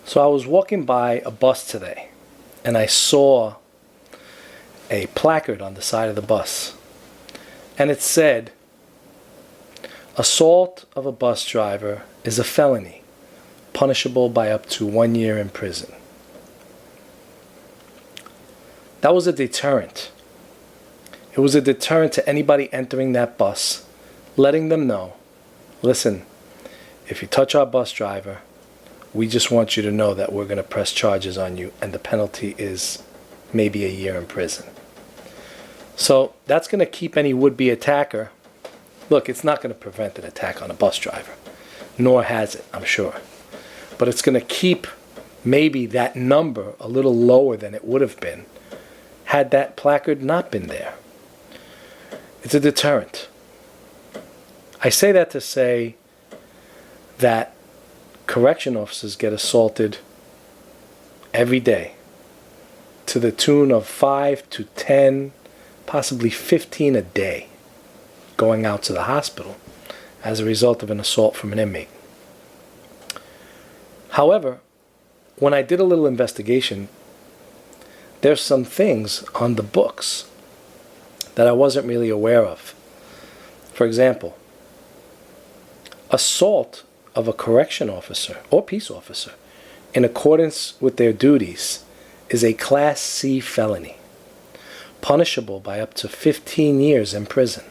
So I was walking by a bus today, and I saw a placard on the side of the bus, and it said, "Assault of a bus driver is a felony, punishable by up to 1 year in prison." That was a deterrent. It was a deterrent to anybody entering that bus, letting them know, listen, if you touch our bus driver, we just want you to know that we're going to press charges on you, and the penalty is maybe a year in prison. So that's going to keep any would-be attacker. Look, it's not going to prevent an attack on a bus driver, nor has it, I'm sure. But it's going to keep maybe that number a little lower than it would have been had that placard not been there. It's a deterrent. I say that to say that correction officers get assaulted every day to the tune of 5 to 10, possibly 15 a day, going out to the hospital as a result of an assault from an inmate. However, when I did a little investigation, there's some things on the books that I wasn't really aware of. For example, assault of a correction officer or peace officer in accordance with their duties is a Class C felony, punishable by up to 15 years in prison.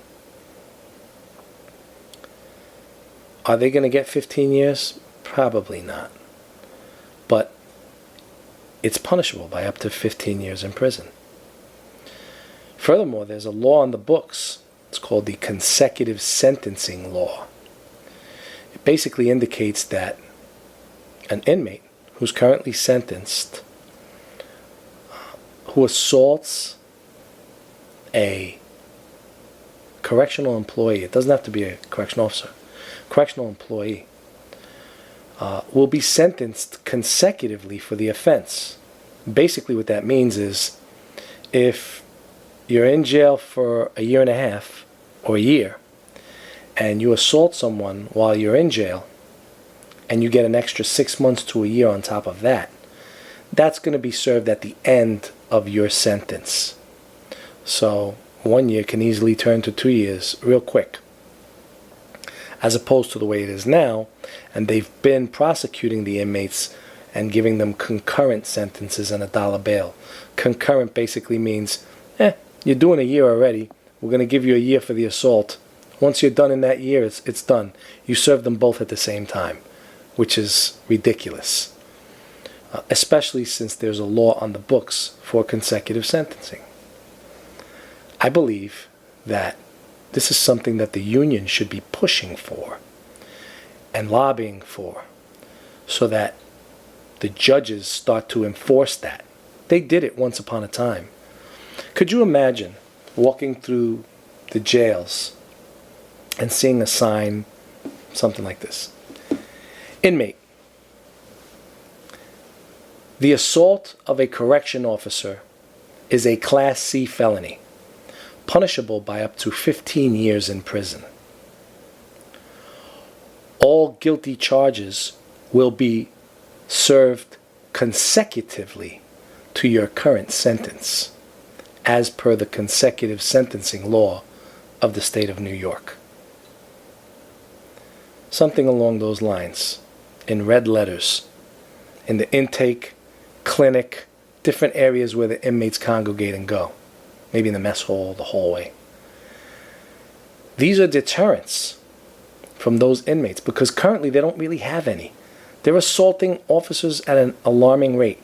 Are they going to get 15 years? Probably not. But it's punishable by up to 15 years in prison. Furthermore, there's a law on the books. It's called the consecutive sentencing law. It basically indicates that an inmate who's currently sentenced, who assaults a correctional employee, it doesn't have to be a correctional officer, correctional employee, will be sentenced consecutively for the offense. Basically what that means is if you're in jail for a year and a half or a year and you assault someone while you're in jail and you get an extra 6 months to a year on top of that, that's going to be served at the end of your sentence. So 1 year can easily turn to 2 years real quick, as opposed to the way it is now, and they've been prosecuting the inmates and giving them concurrent sentences and a dollar bail. Concurrent basically means, you're doing a year already, we're going to give you a year for the assault. Once you're done in that year, it's done. You serve them both at the same time, which is ridiculous, especially since there's a law on the books for consecutive sentencing. I believe that this is something that the union should be pushing for and lobbying for, so that the judges start to enforce that. They did it once upon a time. Could you imagine walking through the jails and seeing a sign, something like this? Inmate: the assault of a correction officer is a Class C felony, punishable by up to 15 years in prison. All guilty charges will be served consecutively to your current sentence, as per the consecutive sentencing law of the state of New York. Something along those lines, in red letters, in the intake, clinic, different areas where the inmates congregate and go. Maybe in the mess hall, the hallway. These are deterrents from those inmates, because currently they don't really have any. They're assaulting officers at an alarming rate.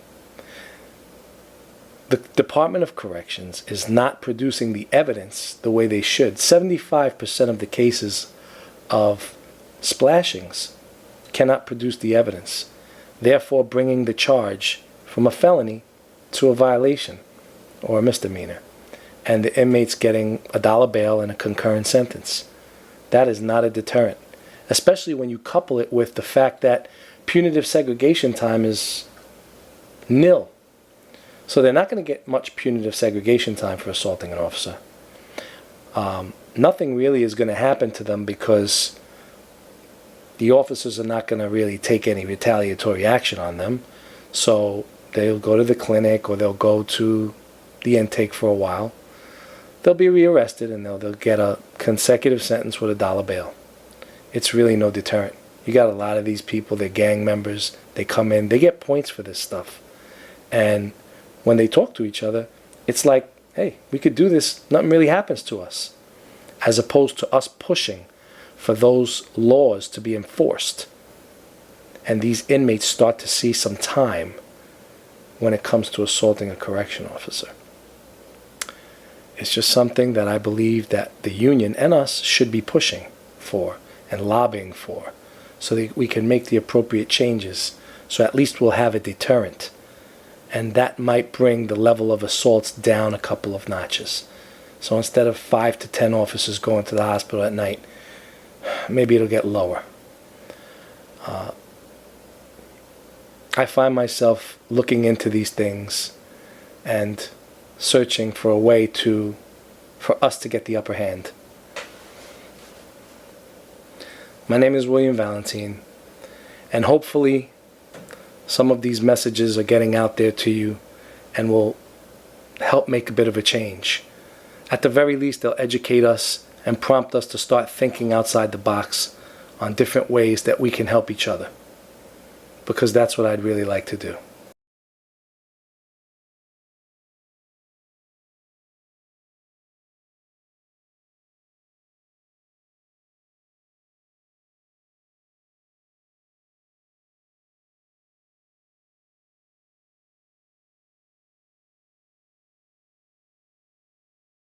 The Department of Corrections is not producing the evidence the way they should. 75% of the cases of splashings cannot produce the evidence, therefore bringing the charge from a felony to a violation or a misdemeanor, and the inmates getting a dollar bail and a concurrent sentence. That is not a deterrent, especially when you couple it with the fact that punitive segregation time is nil. So they're not going to get much punitive segregation time for assaulting an officer. Nothing really is going to happen to them, because the officers are not going to really take any retaliatory action on them. So they'll go to the clinic or they'll go to the intake for a while. They'll be rearrested and they'll get a consecutive sentence with $1 bail. It's really no deterrent. You got a lot of these people, they're gang members, they come in, they get points for this stuff. And when they talk to each other, it's like, hey, we could do this, nothing really happens to us. As opposed to us pushing for those laws to be enforced. And these inmates start to see some time when it comes to assaulting a correction officer. It's just something that I believe that the union and us should be pushing for and lobbying for, so that we can make the appropriate changes, so at least we'll have a deterrent. And that might bring the level of assaults down a couple of notches. So instead of 5 to 10 officers going to the hospital at night, maybe it'll get lower. I find myself looking into these things and searching for a way for us to get the upper hand. My name is William Valentin, and hopefully some of these messages are getting out there to you and will help make a bit of a change. At the very least, they'll educate us and prompt us to start thinking outside the box on different ways that we can help each other, because that's what I'd really like to do.